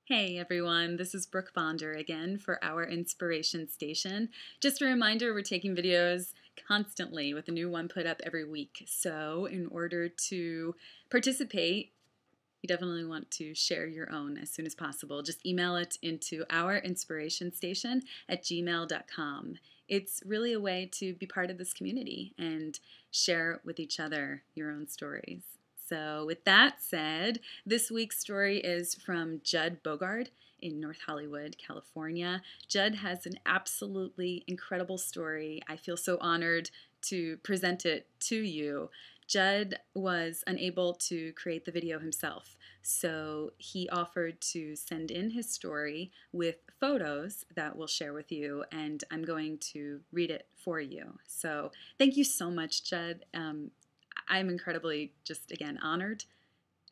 Hey everyone, this is Brooke Bonder again for our Inspiration Station. Just a reminder, we're taking videos constantly with a new one put up every week. So in order to participate, you definitely want to share your own as soon as possible. Just email it into ourinspirationstation@gmail.com. It's really a way to be part of this community and share with each other your own stories. So with that said, this week's story is from Judd Bogard in North Hollywood, California. Judd has an absolutely incredible story. I feel so honored to present it to you. Judd was unable to create the video himself, so he offered to send in his story with photos that we'll share with you, and I'm going to read it for you. So thank you so much, Judd. I'm incredibly, just again, honored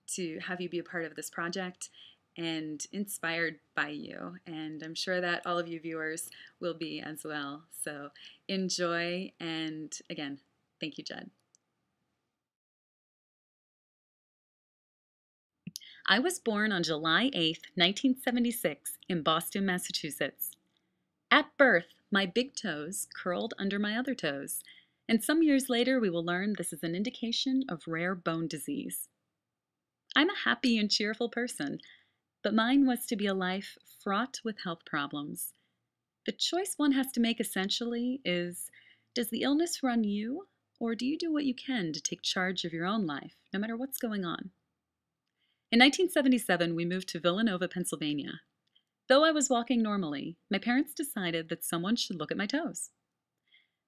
to have you be a part of this project and inspired by you. And I'm sure that all of you viewers will be as well. So enjoy, and again, thank you, Judd. I was born on July 8th, 1976, in Boston, Massachusetts. At birth, my big toes curled under my other toes, and some years later we will learn this is an indication of rare bone disease. I'm a happy and cheerful person, but mine was to be a life fraught with health problems. The choice one has to make essentially is, does the illness run you, or do you do what you can to take charge of your own life, no matter what's going on? In 1977, we moved to Villanova, Pennsylvania. Though I was walking normally, my parents decided that someone should look at my toes.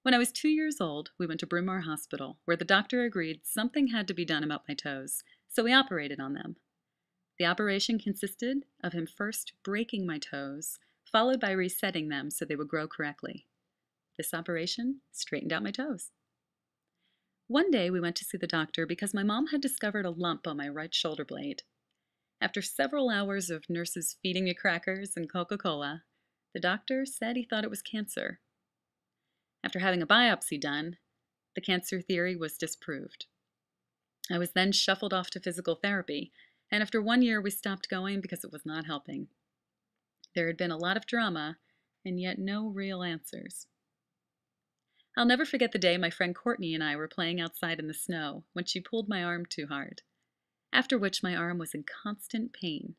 When I was 2 years old, we went to Bryn Mawr Hospital, where the doctor agreed something had to be done about my toes, so we operated on them. The operation consisted of him first breaking my toes, followed by resetting them so they would grow correctly. This operation straightened out my toes. One day we went to see the doctor because my mom had discovered a lump on my right shoulder blade. After several hours of nurses feeding me crackers and Coca-Cola, the doctor said he thought it was cancer. After having a biopsy done, the cancer theory was disproved. I was then shuffled off to physical therapy, and after 1 year we stopped going because it was not helping. There had been a lot of drama, and yet no real answers. I'll never forget the day my friend Courtney and I were playing outside in the snow when she pulled my arm too hard, after which my arm was in constant pain.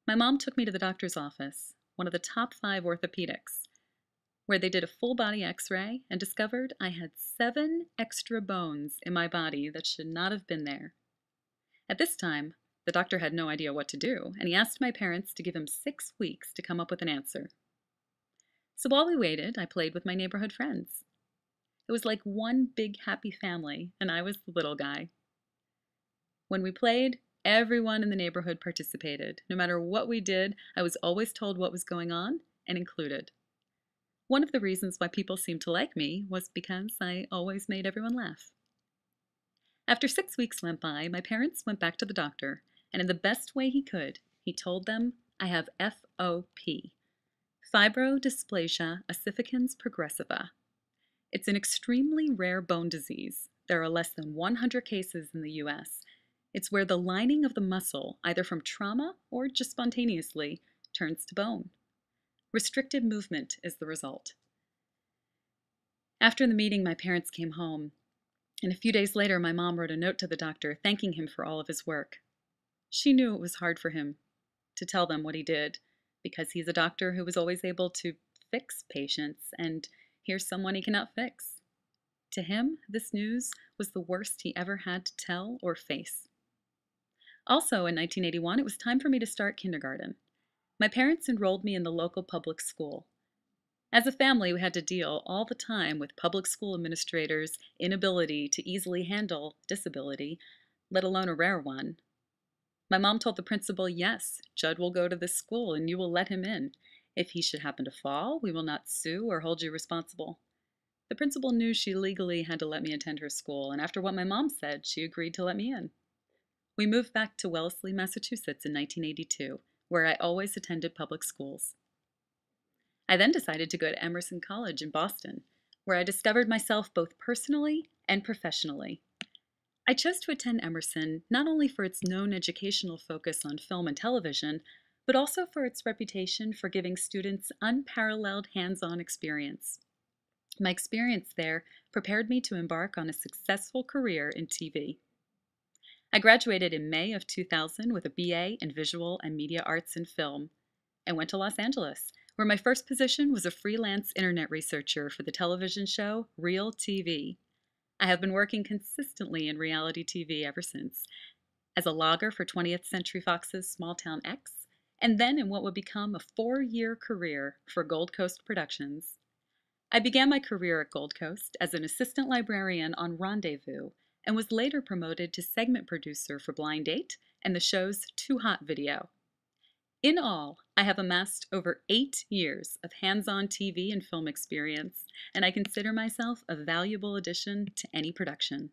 My mom took me to the doctor's office, one of the top 5 orthopedics, where they did a full-body x-ray and discovered I had 7 extra bones in my body that should not have been there. At this time, the doctor had no idea what to do, and he asked my parents to give him 6 weeks to come up with an answer. So while we waited, I played with my neighborhood friends. It was like one big happy family, and I was the little guy. When we played, everyone in the neighborhood participated. No matter what we did, I was always told what was going on and included. One of the reasons why people seemed to like me was because I always made everyone laugh. After 6 weeks went by, my parents went back to the doctor, and in the best way he could, he told them I have FOP, fibrodysplasia ossificans progressiva. It's an extremely rare bone disease. There are less than 100 cases in the US. It's where the lining of the muscle, either from trauma or just spontaneously, turns to bone. Restricted movement is the result. After the meeting, my parents came home, and a few days later, my mom wrote a note to the doctor thanking him for all of his work. She knew it was hard for him to tell them what he did, because he's a doctor who was always able to fix patients, and here's someone he cannot fix. To him, this news was the worst he ever had to tell or face. Also, in 1981, it was time for me to start kindergarten. My parents enrolled me in the local public school. As a family, we had to deal all the time with public school administrators' inability to easily handle disability, let alone a rare one. My mom told the principal, yes, Judd will go to this school and you will let him in. If he should happen to fall, we will not sue or hold you responsible. The principal knew she legally had to let me attend her school, and after what my mom said, she agreed to let me in. We moved back to Wellesley, Massachusetts in 1982, where I always attended public schools. I then decided to go to Emerson College in Boston, where I discovered myself both personally and professionally. I chose to attend Emerson not only for its known educational focus on film and television, but also for its reputation for giving students unparalleled hands-on experience. My experience there prepared me to embark on a successful career in TV. I graduated in May of 2000 with a BA in Visual and Media Arts and Film and went to Los Angeles, where my first position was a freelance internet researcher for the television show Real TV. I have been working consistently in reality TV ever since, as a logger for 20th Century Fox's Small Town X, and then in what would become a 4-year career for Gold Coast Productions. I began my career at Gold Coast as an assistant librarian on Rendezvous and was later promoted to segment producer for Blind Date and the show's Too Hot video. In all, I have amassed over 8 years of hands-on TV and film experience, and I consider myself a valuable addition to any production.